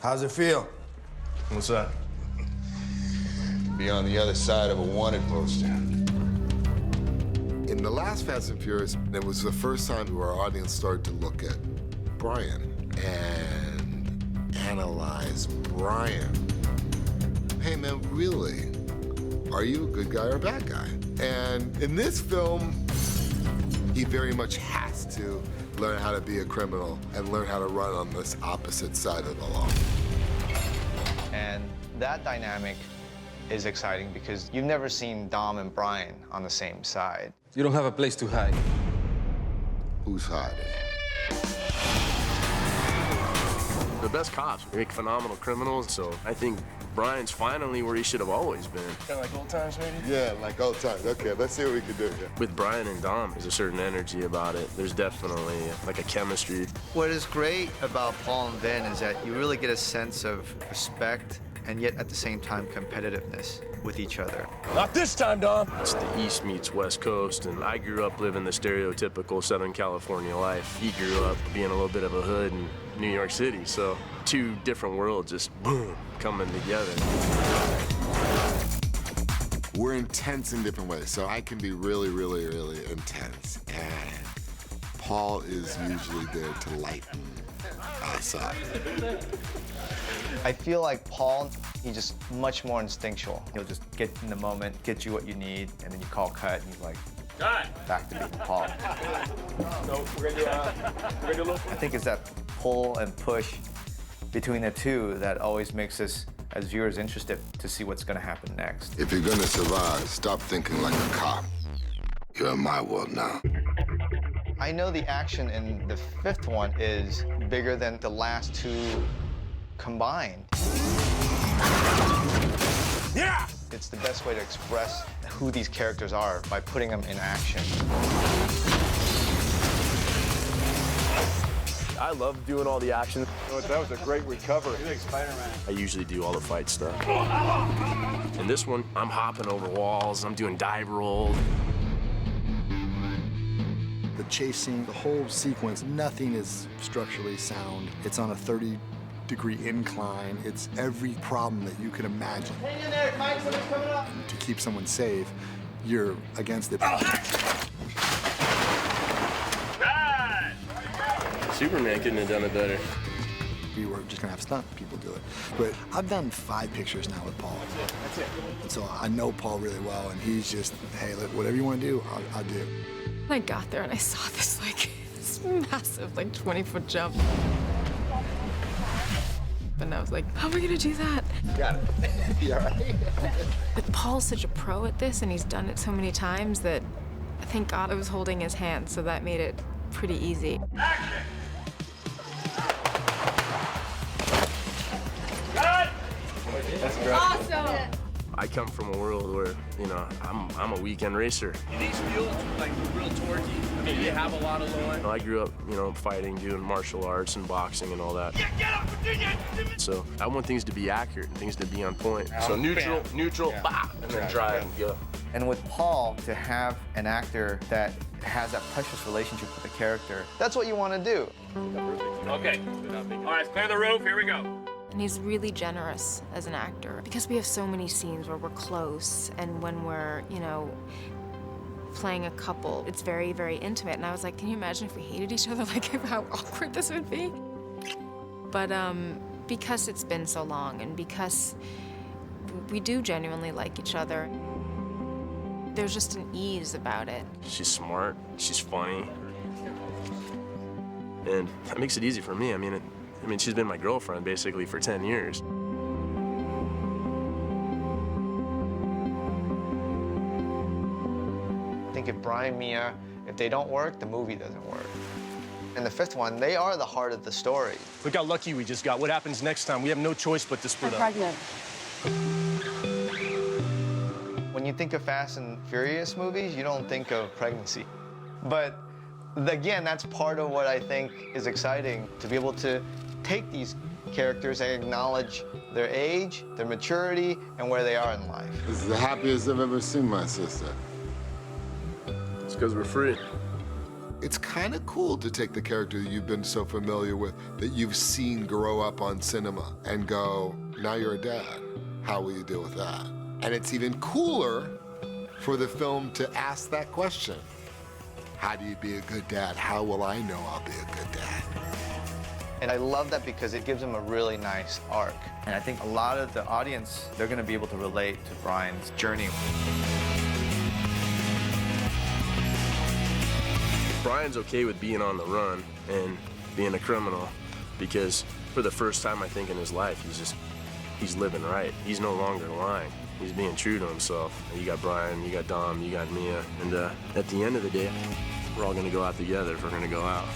How's it feel? What's that? Be on the other side of a wanted poster. In the last Fast and Furious, it was the first time where our audience started to look at Brian and analyze Brian. Hey man, really? Are you a good guy or a bad guy? And in this film, he very much has to learn how to be a criminal and learn how to run on this opposite side of the law. And that dynamic is exciting because you've never seen Dom and Brian on the same side. You don't have a place to hide. Who's hiding? The best cops make phenomenal criminals, so I think Brian's finally where he should have always been. Kind of like old times, maybe? Yeah, like old times. Okay, let's see what we can do here. With Brian and Dom, there's a certain energy about it. There's definitely like a chemistry. What is great about Paul and Vin is that you really get a sense of respect and yet at the same time competitiveness with each other. Not this time, Dom! It's the East meets West Coast, and I grew up living the stereotypical Southern California life. He grew up being a little bit of a hood in New York City, so two different worlds just, boom, coming together. We're intense in different ways, so I can be really, really, really intense. And Paul is usually there to lighten us up. I feel like Paul, he's just much more instinctual. He'll just get in the moment, get you what you need, and then you call cut, and he's like, back to being Paul. No, we're gonna do I think it's that pull and push between the two that always makes us, as viewers, interested to see what's gonna happen next. If you're gonna survive, stop thinking like a cop. You're in my world now. I know the action in the fifth one is bigger than the last two combined. Yeah! It's the best way to express who these characters are by putting them in action. I love doing all the action. Oh, that was a great recovery. You're like Spider-Man. I usually do all the fight stuff. In this one, I'm hopping over walls, I'm doing dive rolls. The chase scene, the whole sequence, nothing is structurally sound. It's on a 30-degree incline. It's every problem that you could imagine. Hang in there, Mike, someone's coming up. To keep someone safe, you're against it. Superman couldn't have done it better. We were just gonna have stunt people do it. But I've done 5 pictures now with Paul. That's it. And so I know Paul really well, and he's just, hey, look, whatever you want to do, I'll do. I got there and I saw this, like, this massive, like, 20-foot jump. And I was like, how are we gonna do that? Got it. You all right? But Paul's such a pro at this, and he's done it so many times that I thank God I was holding his hand, so that made it pretty easy. Action! That's great. Awesome! I come from a world where, you know, I'm a weekend racer. These feel like real torquey. I mean, you have a lot of low. I grew up, you know, fighting, doing martial arts and boxing and all that. Get up, Virginia! So I want things to be accurate and things to be on point. So neutral, bah, and then drive and go. And with Paul, to have an actor that has that precious relationship with the character, that's what you want to do. Okay. All right, clear the roof. Here we go. And he's really generous as an actor because we have so many scenes where we're close and when we're, you know, playing a couple, it's very, very intimate. And I was like, can you imagine if we hated each other, like how awkward this would be? But because it's been so long and because we do genuinely like each other, there's just an ease about it. She's smart, she's funny, and that makes it easy for me. I mean, she's been my girlfriend basically for 10 years. I think if Brian, Mia, if they don't work, the movie doesn't work. In the fifth one, they are the heart of the story. Look how lucky we just got. What happens next time? We have no choice but to split up. Pregnant. When you think of Fast and Furious movies, you don't think of pregnancy. But again, that's part of what I think is exciting, to be able to take these characters and acknowledge their age, their maturity, and where they are in life. This is the happiest I've ever seen my sister. It's because we're free. it's kind of cool to take the character that you've been so familiar with, that you've seen grow up on cinema, and go, now you're a dad. How will you deal with that? And it's even cooler for the film to ask that question. How do you be a good dad? How will I know I'll be a good dad? And I love that because it gives him a really nice arc. And I think a lot of the audience, they're going to be able to relate to Brian's journey. Brian's okay with being on the run and being a criminal because for the first time, I think, in his life, he's living right. He's no longer lying. He's being true to himself. You got Brian, you got Dom, you got Mia, and at the end of the day, we're all gonna go out together if we're gonna go out.